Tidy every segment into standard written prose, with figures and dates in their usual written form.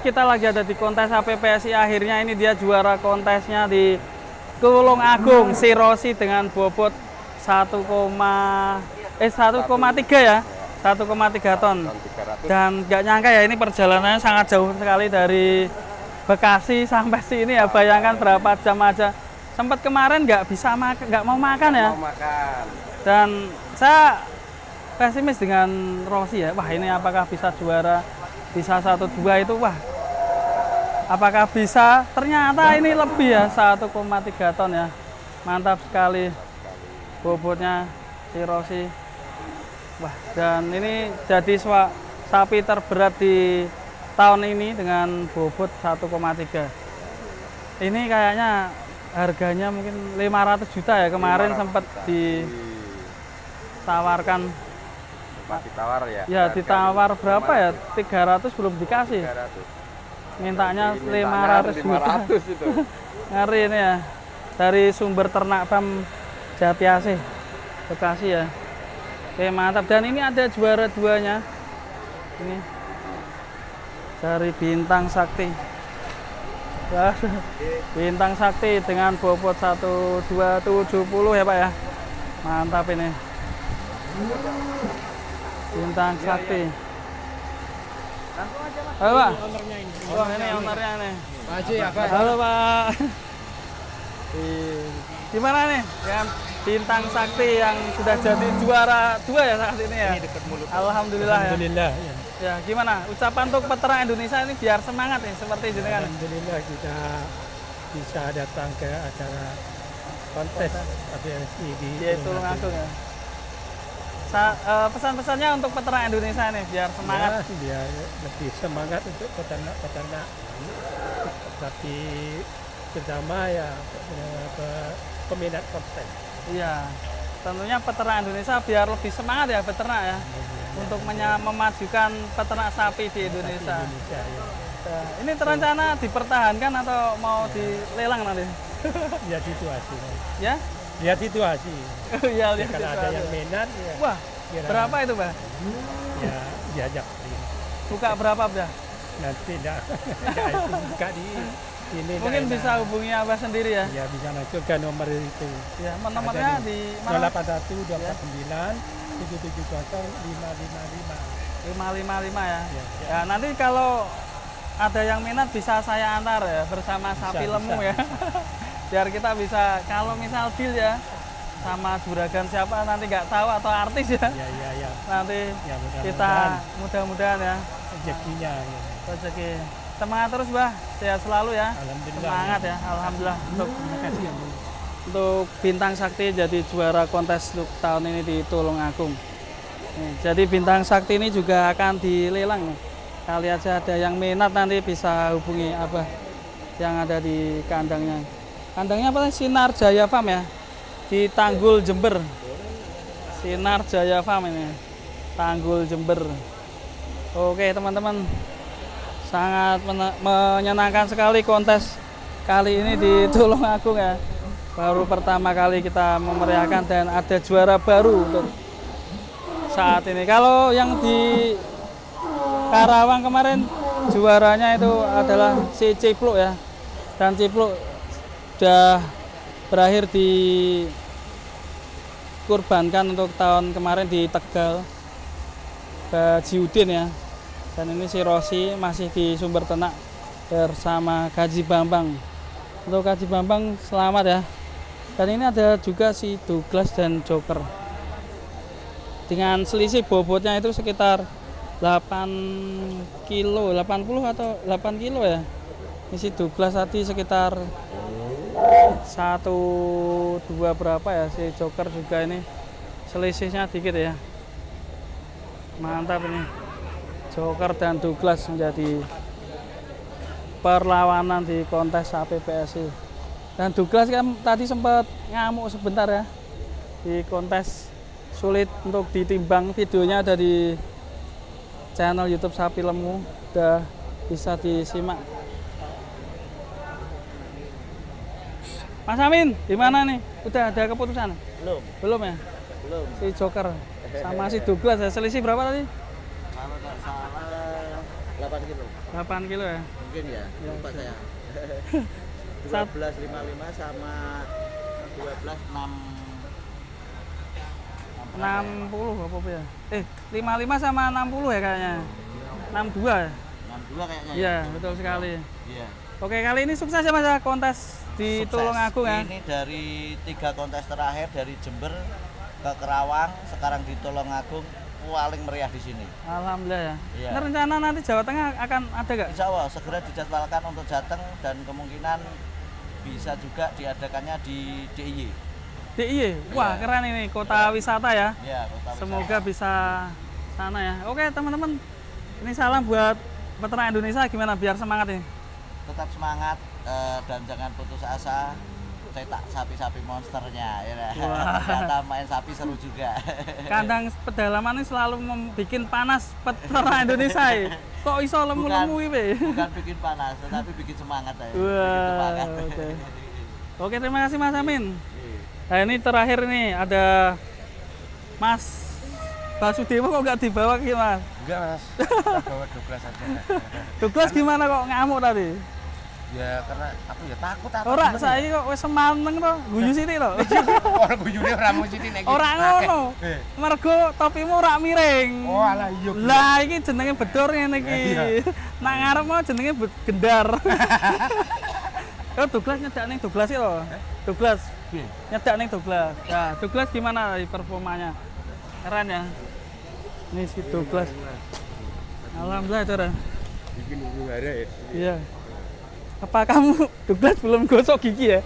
kita lagi ada di kontes APPSI. Akhirnya ini dia juara kontesnya di Tulung Agung, si Rossi dengan bobot 1,3 ya, 1,3 ton. Dan nggak nyangka ya, ini perjalanannya sangat jauh sekali dari Bekasi sampai sini ya. Bayangkan berapa jam aja. Sempat kemarin nggak bisa makan, nggak mau makan ya. Dan saya pesimis dengan Rossi ya. Wah, ini apakah bisa juara, bisa 1-2 itu, wah. Apakah bisa? Ternyata ini lebih ya, 1,3 ton ya. Mantap sekali bobotnya si Rossi. Wah, dan ini jadi sapi terberat di tahun ini dengan bobot 1,3. Ini kayaknya harganya mungkin 500 juta ya. Kemarin sempat ditawarkan. Ditawar ya? Ya, ditawar berapa ya? 300 belum dikasih. 300. Mintanya 500 juta. 500 itu. Ngeri ini ya. Dari sumber ternak PAM Jatiasih, Bekasi ya. Oke, mantap. Dan ini ada juara 2-nya. Ini dari Bintang Sakti. Ya, Bintang Sakti dengan bobot 1,270 ya Pak ya. Mantap ini. Bintang Sakti. Halo Pak. Oh, ini ownernya nih. Pak Haji ya Pak. Halo Pak. Gimana nih yang Bintang Sakti yang sudah jadi juara 2 ya saat ini ya? Ini dekat mulut. Alhamdulillah ya. Alhamdulillah ya. Ya, gimana ucapan untuk peternak Indonesia ini biar semangat nih seperti jenengan? Alhamdulillah kita bisa datang ke acara kontes APPSI di Tulung Agung ya. Pesan-pesannya untuk peternak Indonesia nih biar semangat. Ya, biar lebih semangat untuk peternak tapi terutama ya peminat kontes. Iya, tentunya peternak Indonesia biar lebih semangat ya peternak ya, untuk memajukan peternak sapi di Indonesia. Ya. Ya, ini terencana dipertahankan atau mau dilelang nanti? Lihat situasi. Ya? Lihat situasi. Iya, Ya, kalau ada yang minat ya. Wah, berapa itu Pak? Ya diajak. Buka berapa ya? Nanti enggak buka di ini. Mungkin bisa hubungi Abah sendiri ya? Ya bisa langsung ke nomor itu. Ya, nomornya di mana? 081 249 770 555. 555 ya. Ya. Ya, nanti kalau ada yang minat bisa saya antar ya bersama sapi lemu ya. Biar kita bisa, kalau misal deal ya sama juragan siapa nanti nggak tahu atau artis ya. Ya. Nanti Ya, kita mudah-mudahan ya rezekinya. Ya. rezeki. Semangat terus Bah, sehat selalu ya. Alhamdulillah. Semangat ya, alhamdulillah. Terima kasih ya. Untuk Bintang Sakti jadi juara kontes untuk tahun ini di Tulung Agung. Nih, jadi Bintang Sakti ini juga akan dilelang. Kali aja ada yang minat nanti bisa hubungi Abah yang ada di kandangnya. Kandangnya apa? Sinar Jaya Farm ya, di Tanggul Jember. Sinar Jaya Farm ini, Tanggul Jember. Oke teman-teman, sangat menyenangkan sekali kontes kali ini di Tulung Agung ya. Baru pertama kali kita memeriahkan dan ada juara baru untuk saat ini. Kalau yang di Karawang kemarin juaranya itu adalah si Cipluk ya, dan Cipluk sudah berakhir dikurbankan untuk tahun kemarin di Tegal ke Jiudin ya. Dan ini si Rossi masih di sumber ternak bersama Kaji Bambang. Untuk Kaji Bambang selamat ya. Dan ini ada juga si Douglas dan Joker. Dengan selisih bobotnya itu sekitar 8 kilo, 80 atau 8 kilo ya. Ini si Douglas tadi sekitar 1-2 berapa ya, si Joker juga ini selisihnya dikit ya. Mantap ini, Joker dan Douglas menjadi perlawanan di kontes APPSI. Dan Douglas kan tadi sempat ngamuk sebentar ya di kontes, sulit untuk ditimbang. Videonya ada di channel YouTube Sapi Lemu, udah bisa disimak. Mas Amin, gimana nih? Udah ada keputusan? Belum. Belum ya? Belum. Si Joker sama si Douglas ya, selisih berapa tadi? Kalau nggak salah 8 kilo. 8 kilo ya. Mungkin ya, Ya, lupa oke. saya. Sat- 12,55 sama 12,6 60 apa ya? 55 sama 60 ya kayaknya. 62 ya? 62 kayaknya. Iya, betul sekali. Iya. Oke, kali ini sukses ya Mas kontes di Sukses. Tulungagung ya. Ini dari 3 kontes terakhir dari Jember ke Kerawang, sekarang di Tulungagung paling meriah di sini. Alhamdulillah ya. Iya. Nah, rencana nanti Jawa Tengah akan ada gak? Insya Allah segera dijadwalkan untuk Jateng dan kemungkinan bisa juga diadakannya di DIY. DIY. Wah, Iya. keren ini kota wisata ya. Ya, kota Semoga wisata. bisa sana ya. Oke, teman-teman. Ini salam buat peternak Indonesia gimana biar semangat ini. Tetap semangat dan jangan putus asa. Cetak sapi-sapi monsternya ya. Wah. Ternyata main sapi seru juga. Kandang pedalaman ini selalu membuat panas peternak Indonesia ya. Kok iso lemu-lemu ini? Bukan bikin panas, tetapi bikin semangat ya. Bikin Wah, semangat. oke. Oke, terima kasih Mas Amin. Nah, ini terakhir nih ada Mas Basudemo kok nggak dibawa gitu Mas? Enggak mas, kita bawa Douglas aja. Douglas gimana kok ngamuk tadi? Ya karena aku ya takut atau Ora, saya kok wis semaneng to, guyu sithik to. orang guyune ora mau sithik nek. Ora ngono. Mergo topimu ora miring. Oh alah iya. Lah iki jenenge bedor ngene iki. Nak ngarep mau jenenge gendar. Oh, Douglas nyedak ning Douglas iki lho. Douglas. Nyedak ning Douglas. Nah, Douglas gimana performanya? Keren ya. Ini si Douglas. Alhamdulillah, Dora. Bikin huru-hara ya. Iya. Apa kamu Douglas belum gosok gigi ya?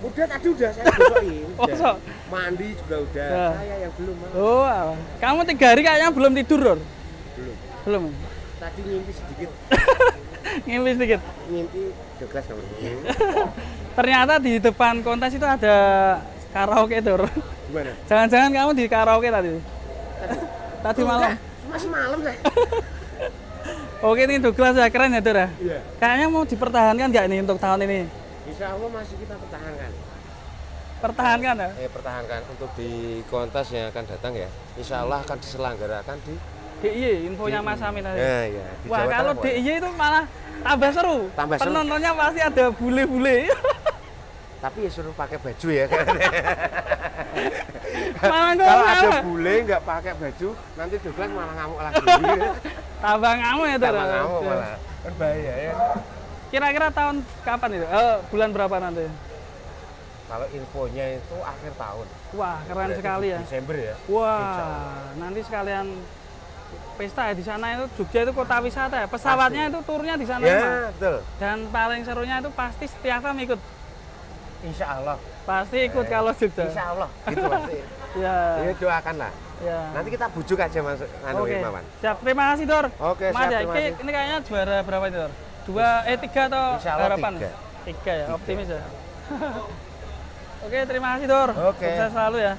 Udah tadi udah saya gosokin. Gosok. Mandi juga udah. Ya. Saya yang belum mas. Oh, alah. Kamu 3 hari kayaknya belum tidur, Dor? Belum. Belum. Tadi ngimpi sedikit. Ngimpi sedikit. Ngimpi Douglas sama. Ternyata di depan kontes itu ada karaoke, Dor. Gimana? Jangan-jangan kamu di karaoke tadi? Tadi malam. Masih malam saya. Oke, ini Douglas ya, keren ya, Dor ya? Iya. Kayaknya mau dipertahankan nggak ini untuk tahun ini? Insya Allah masih kita pertahankan. Pertahankan ya? Pertahankan untuk di kontes yang akan datang ya. Insya Allah akan diselenggarakan di. DIY, infonya Mas Amin tadi. Ya ya. Di Wah, Jawa kalau Tengah, Pak. DIY itu malah tambah seru. Tambah seru. Penontonnya pasti ada bule-bule. Tapi ya suruh pakai baju ya. Malah kok Kalau ada malah. bule nggak pakai baju, nanti Douglas malah ngamuk lagi. Tambah ngamuk ya, Dor. Tambah ngamuk malah. Kan bahaya ya. Kira-kira tahun kapan itu? Bulan berapa nanti? Kalau infonya itu akhir tahun. Wah, keren Berarti sekali ya. Desember ya. Insya Wah, Allah. nanti sekalian pesta ya di sana itu. Jogja itu kota wisata ya. Pesawatnya itu turnya di sana semua. Ya, betul. Dan paling serunya itu pasti Setiavam ikut. Insya Allah. Pasti ikut kalau Jogja. Insya Allah. Gitu pasti. Ya. Ya doakan lah. Ya. Nanti kita bujuk aja Mas Anu Oke. Imawan. Siap. Terima kasih, Dor. Oke, Mas siap, ya, terima ini, kasih. ini kayaknya juara berapa itu, Dor? 3 atau Insya Allah harapan? 3. 3 ya, optimis ya. Oke, terima kasih, Dor. Oke. Sukses selalu ya.